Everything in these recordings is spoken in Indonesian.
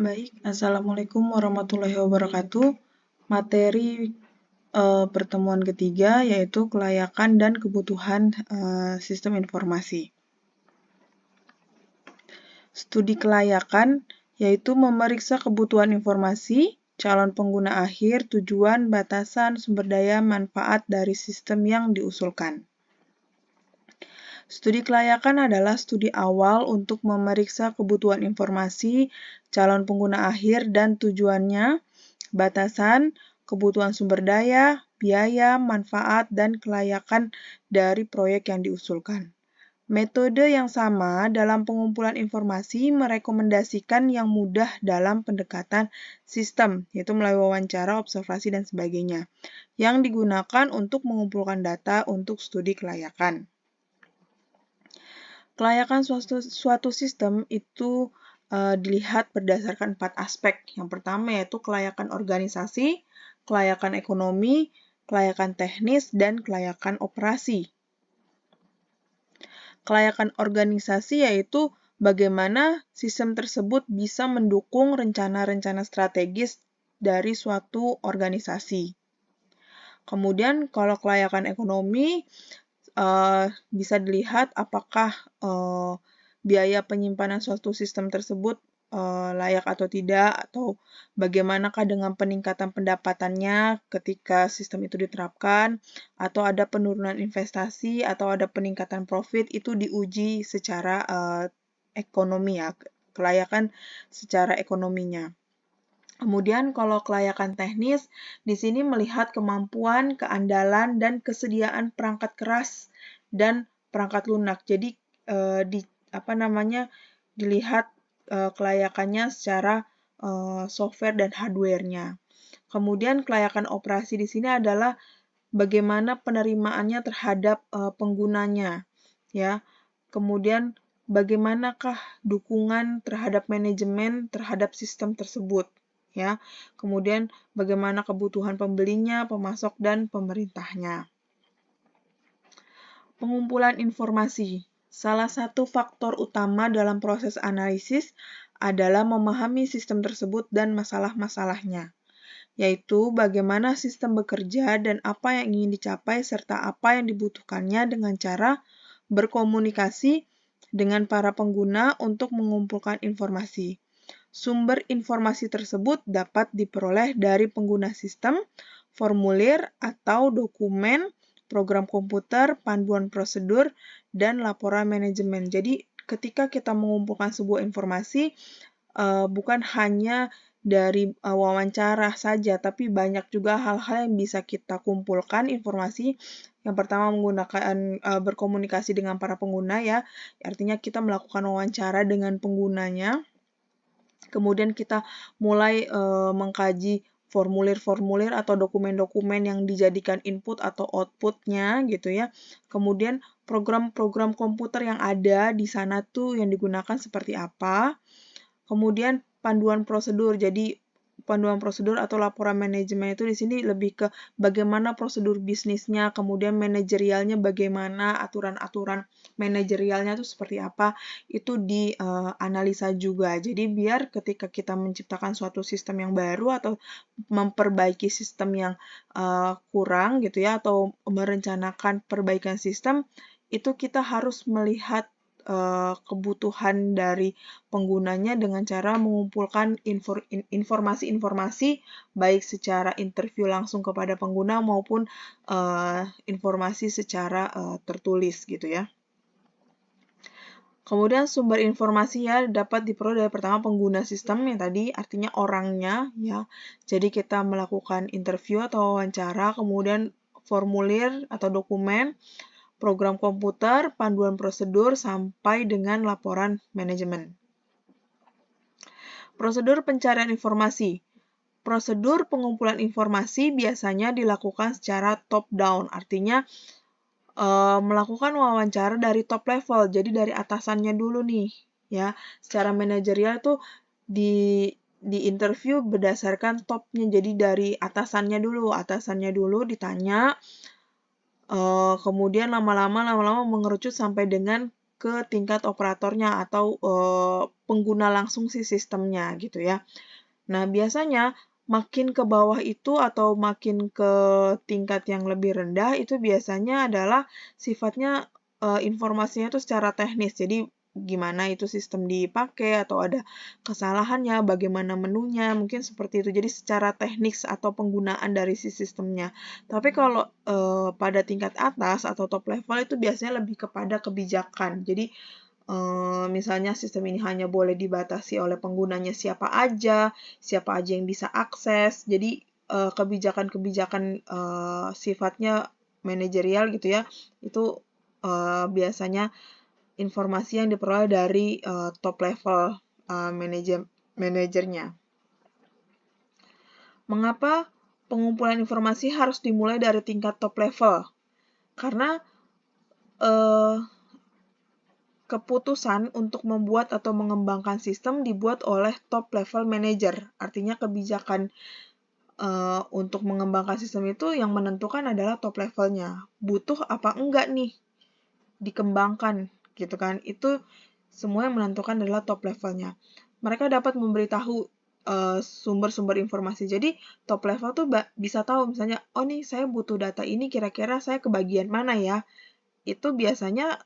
Baik, Assalamualaikum warahmatullahi wabarakatuh. Materi pertemuan ketiga yaitu kelayakan dan kebutuhan sistem informasi. Studi kelayakan yaitu memeriksa kebutuhan informasi, calon pengguna akhir, tujuan, batasan, sumber daya, manfaat dari sistem yang diusulkan. Studi kelayakan adalah studi awal untuk memeriksa kebutuhan informasi, calon pengguna akhir dan tujuannya, batasan, kebutuhan sumber daya, biaya, manfaat, dan kelayakan dari proyek yang diusulkan. Metode yang sama dalam pengumpulan informasi merekomendasikan yang mudah dalam pendekatan sistem, yaitu melalui wawancara, observasi, dan sebagainya, yang digunakan untuk mengumpulkan data untuk studi kelayakan. Kelayakan suatu sistem itu dilihat berdasarkan 4 aspek. Yang pertama yaitu kelayakan organisasi, kelayakan ekonomi, kelayakan teknis, dan kelayakan operasi. Kelayakan organisasi yaitu bagaimana sistem tersebut bisa mendukung rencana-rencana strategis dari suatu organisasi. Kemudian kalau kelayakan ekonomi, bisa dilihat apakah biaya penyimpanan suatu sistem tersebut layak atau tidak, atau bagaimanakah dengan peningkatan pendapatannya ketika sistem itu diterapkan, atau ada penurunan investasi, atau ada peningkatan profit, itu diuji secara ekonomi ya, kelayakan secara ekonominya. Kemudian kalau kelayakan teknis, di sini melihat kemampuan, keandalan, dan kesediaan perangkat keras dan perangkat lunak. Jadi dilihat kelayakannya secara software dan hardware-nya. Kemudian kelayakan operasi di sini adalah bagaimana penerimaannya terhadap penggunanya, ya. Kemudian bagaimanakah dukungan terhadap manajemen terhadap sistem tersebut, ya. Kemudian bagaimana kebutuhan pembelinya, pemasok, dan pemerintahnya. Pengumpulan informasi. Salah satu faktor utama dalam proses analisis adalah memahami sistem tersebut dan masalah-masalahnya, yaitu bagaimana sistem bekerja dan apa yang ingin dicapai serta apa yang dibutuhkannya dengan cara berkomunikasi dengan para pengguna untuk mengumpulkan informasi. Sumber informasi tersebut dapat diperoleh dari pengguna sistem, formulir atau dokumen, program komputer, panduan prosedur, dan laporan manajemen. Jadi, ketika kita mengumpulkan sebuah informasi, bukan hanya dari wawancara saja, tapi banyak juga hal-hal yang bisa kita kumpulkan informasi. Yang pertama menggunakan berkomunikasi dengan para pengguna ya, artinya kita melakukan wawancara dengan penggunanya. Kemudian kita mulai mengkaji formulir-formulir atau dokumen-dokumen yang dijadikan input atau output-nya gitu ya. Kemudian program-program komputer yang ada di sana tuh yang digunakan seperti apa. Kemudian panduan prosedur. Jadi panduan prosedur atau laporan manajemen itu di sini lebih ke bagaimana prosedur bisnisnya, kemudian manajerialnya bagaimana, aturan-aturan manajerialnya itu seperti apa, itu dianalisa juga. Jadi biar ketika kita menciptakan suatu sistem yang baru atau memperbaiki sistem yang kurang gitu ya, atau merencanakan perbaikan sistem, itu kita harus melihat kebutuhan dari penggunanya dengan cara mengumpulkan informasi-informasi baik secara interview langsung kepada pengguna maupun informasi secara tertulis gitu ya. Kemudian sumber informasinya dapat diperoleh dari pertama pengguna sistem yang tadi artinya orangnya ya. Jadi kita melakukan interview atau wawancara, kemudian formulir atau dokumen, program komputer, panduan prosedur, sampai dengan laporan manajemen. Prosedur pencarian informasi. Prosedur pengumpulan informasi biasanya dilakukan secara top-down, artinya melakukan wawancara dari top level, jadi dari atasannya dulu nih, ya. Secara manajerial tuh di interview berdasarkan topnya, jadi dari atasannya dulu ditanya, kemudian lama-lama mengerucut sampai dengan ke tingkat operatornya atau pengguna langsung si sistemnya gitu ya. Nah, biasanya makin ke bawah itu atau makin ke tingkat yang lebih rendah itu biasanya adalah sifatnya informasinya itu secara teknis. Jadi gimana itu sistem dipakai atau ada kesalahannya, bagaimana menunya, mungkin seperti itu. Jadi secara teknis atau penggunaan dari si sistemnya. Tapi kalau pada tingkat atas atau top level itu biasanya lebih kepada kebijakan. Jadi misalnya sistem ini hanya boleh dibatasi oleh penggunanya siapa aja yang bisa akses. Jadi kebijakan-kebijakan sifatnya manajerial gitu ya, itu biasanya informasi yang diperoleh dari top level manajernya. Mengapa pengumpulan informasi harus dimulai dari tingkat top level? Karena keputusan untuk membuat atau mengembangkan sistem dibuat oleh top level manager. Artinya kebijakan untuk mengembangkan sistem itu yang menentukan adalah top levelnya. Butuh apa enggak nih dikembangkan gitu kan. Itu semua yang menentukan adalah top levelnya. Mereka dapat memberitahu sumber-sumber informasi. Jadi top level tuh bisa tahu misalnya, oh nih saya butuh data ini kira-kira saya ke bagian mana ya. Itu biasanya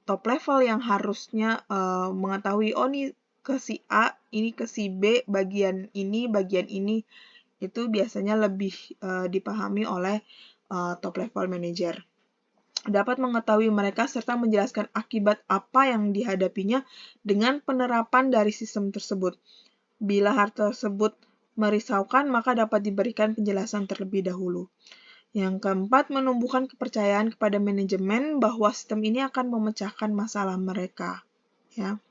top level yang harusnya mengetahui, oh nih ke si A, ini ke si B, bagian ini, itu biasanya lebih dipahami oleh top level manager. Dapat mengetahui mereka serta menjelaskan akibat apa yang dihadapinya dengan penerapan dari sistem tersebut. Bila hal tersebut merisaukan, maka dapat diberikan penjelasan terlebih dahulu. Yang keempat, menumbuhkan kepercayaan kepada manajemen bahwa sistem ini akan memecahkan masalah mereka. Ya.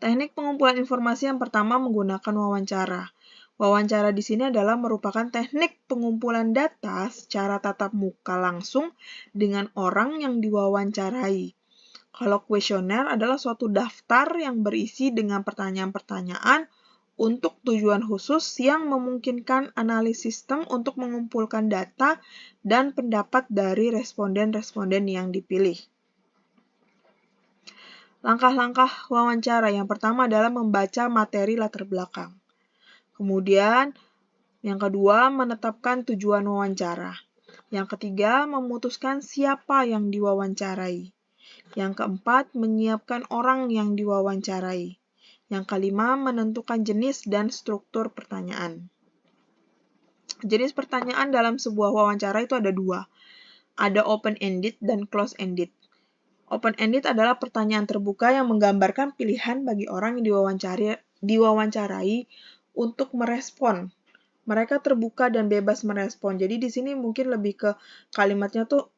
Teknik pengumpulan informasi yang pertama menggunakan wawancara. Wawancara di sini adalah merupakan teknik pengumpulan data secara tatap muka langsung dengan orang yang diwawancarai. Kalau kuesioner adalah suatu daftar yang berisi dengan pertanyaan-pertanyaan untuk tujuan khusus yang memungkinkan analis sistem untuk mengumpulkan data dan pendapat dari responden-responden yang dipilih. Langkah-langkah wawancara yang pertama adalah membaca materi latar belakang. Kemudian, yang kedua, menetapkan tujuan wawancara. Yang ketiga, memutuskan siapa yang diwawancarai. Yang keempat, menyiapkan orang yang diwawancarai. Yang kelima, menentukan jenis dan struktur pertanyaan. Jenis pertanyaan dalam sebuah wawancara itu ada dua. Ada open-ended dan close-ended. Open-ended adalah pertanyaan terbuka yang menggambarkan pilihan bagi orang yang diwawancarai untuk merespon. Mereka terbuka dan bebas merespon. Jadi di sini mungkin lebih ke kalimatnya tuh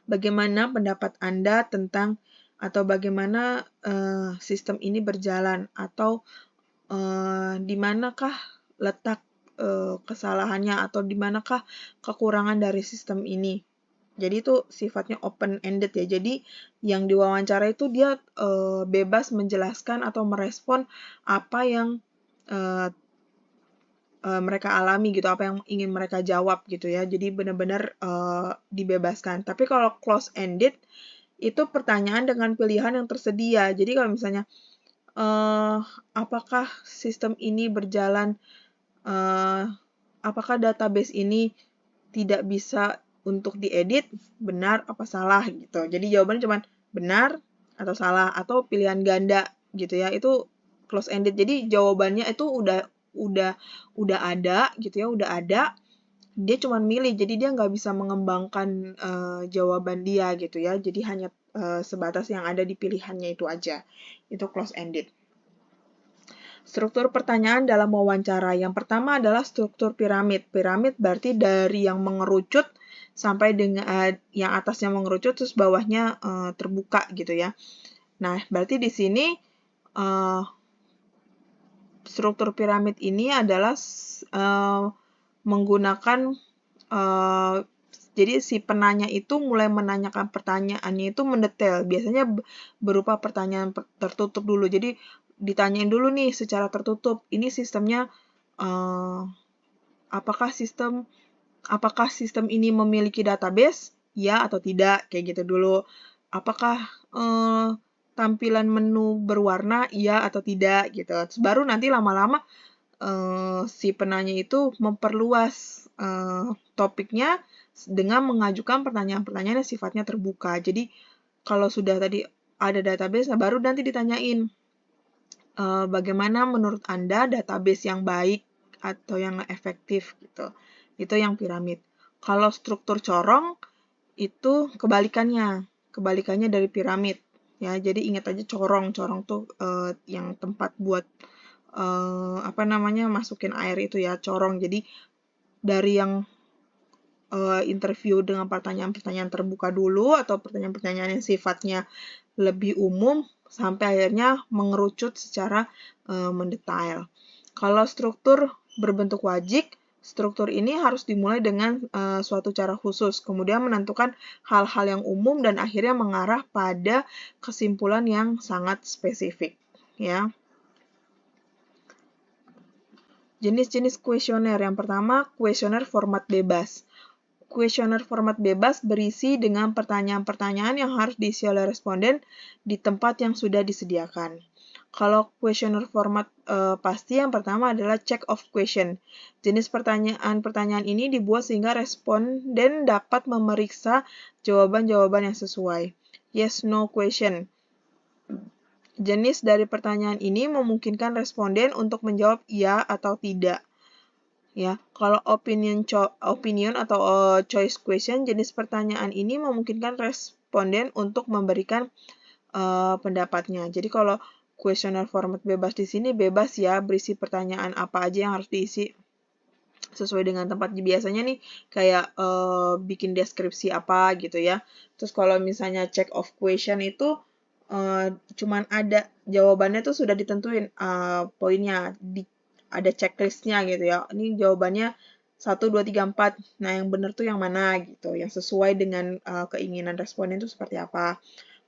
bagaimana pendapat Anda tentang atau bagaimana sistem ini berjalan atau di manakah letak kesalahannya atau di manakah kekurangan dari sistem ini. Jadi itu sifatnya open-ended ya. Jadi yang diwawancara itu dia bebas menjelaskan atau merespon apa yang mereka alami gitu, apa yang ingin mereka jawab gitu ya. Jadi benar-benar dibebaskan. Tapi kalau close-ended itu pertanyaan dengan pilihan yang tersedia. Jadi kalau misalnya apakah sistem ini berjalan, apakah database ini tidak bisa untuk diedit, benar apa salah gitu. Jadi jawabannya cuma benar atau salah atau pilihan ganda gitu ya. Itu close ended. Jadi jawabannya itu udah ada gitu ya, udah ada. Dia cuma milih. Jadi dia nggak bisa mengembangkan jawaban dia gitu ya. Jadi hanya sebatas yang ada di pilihannya itu aja. Itu close ended. Struktur pertanyaan dalam wawancara. Yang pertama adalah struktur piramid. Piramid berarti dari yang mengerucut sampai dengan yang atasnya mengerucut terus bawahnya terbuka gitu ya. Nah, berarti di sini struktur piramid ini adalah menggunakan jadi si penanya itu mulai menanyakan pertanyaannya itu mendetail. Biasanya berupa pertanyaan tertutup dulu. Jadi ditanyain dulu nih secara tertutup. Ini sistemnya apakah sistem ini memiliki database? iya atau tidak, kayak gitu dulu. Apakah tampilan menu berwarna, iya atau tidak, gitu. Terus baru nanti lama-lama si penanya itu memperluas topiknya dengan mengajukan pertanyaan-pertanyaan yang sifatnya terbuka. Jadi kalau sudah tadi ada database, baru nanti ditanyain bagaimana menurut Anda database yang baik atau yang efektif gitu. Itu yang piramid. Kalau struktur corong itu kebalikannya dari piramid. Ya, jadi ingat aja corong tuh yang tempat buat masukin air itu ya, corong. Jadi dari yang interview dengan pertanyaan-pertanyaan terbuka dulu atau pertanyaan-pertanyaan yang sifatnya lebih umum sampai akhirnya mengerucut secara mendetail. Kalau struktur berbentuk wajik, struktur ini harus dimulai dengan suatu cara khusus, kemudian menentukan hal-hal yang umum dan akhirnya mengarah pada kesimpulan yang sangat spesifik, ya. Jenis-jenis kuesioner. Yang pertama, kuesioner format bebas. Kuesioner format bebas berisi dengan pertanyaan-pertanyaan yang harus diisi oleh responden di tempat yang sudah disediakan. Kalau kuesioner format pasti, yang pertama adalah check of question. Jenis pertanyaan-pertanyaan ini dibuat sehingga responden dapat memeriksa jawaban-jawaban yang sesuai. Yes, no question. Jenis dari pertanyaan ini memungkinkan responden untuk menjawab iya atau tidak. Ya, kalau opinion atau choice question, jenis pertanyaan ini memungkinkan responden untuk memberikan pendapatnya. Jadi kalau kuesioner format bebas di sini bebas ya, berisi pertanyaan apa aja yang harus diisi sesuai dengan tempat. Biasanya nih kayak bikin deskripsi apa gitu ya. Terus kalau misalnya check of question itu cuman ada jawabannya tuh sudah ditentuin poinnya, ada checklistnya gitu ya. Ini jawabannya 1, 2, 3, 4. Nah, yang benar tuh yang mana gitu, yang sesuai dengan keinginan responden itu seperti apa.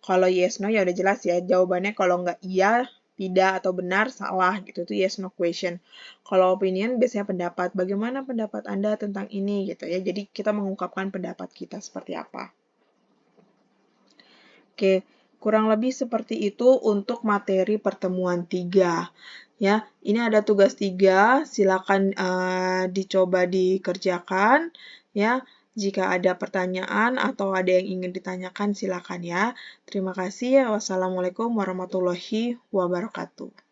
Kalau yes, no ya udah jelas ya, jawabannya kalau nggak iya, tidak, atau benar, salah gitu, itu yes, no question. Kalau opinion biasanya pendapat, bagaimana pendapat Anda tentang ini gitu ya. Jadi kita mengungkapkan pendapat kita seperti apa. Oke, kurang lebih seperti itu untuk materi pertemuan 3. Ya, ini ada tugas 3, silakan dicoba dikerjakan ya. Jika ada pertanyaan atau ada yang ingin ditanyakan silakan ya. Terima kasih. Wassalamualaikum warahmatullahi wabarakatuh.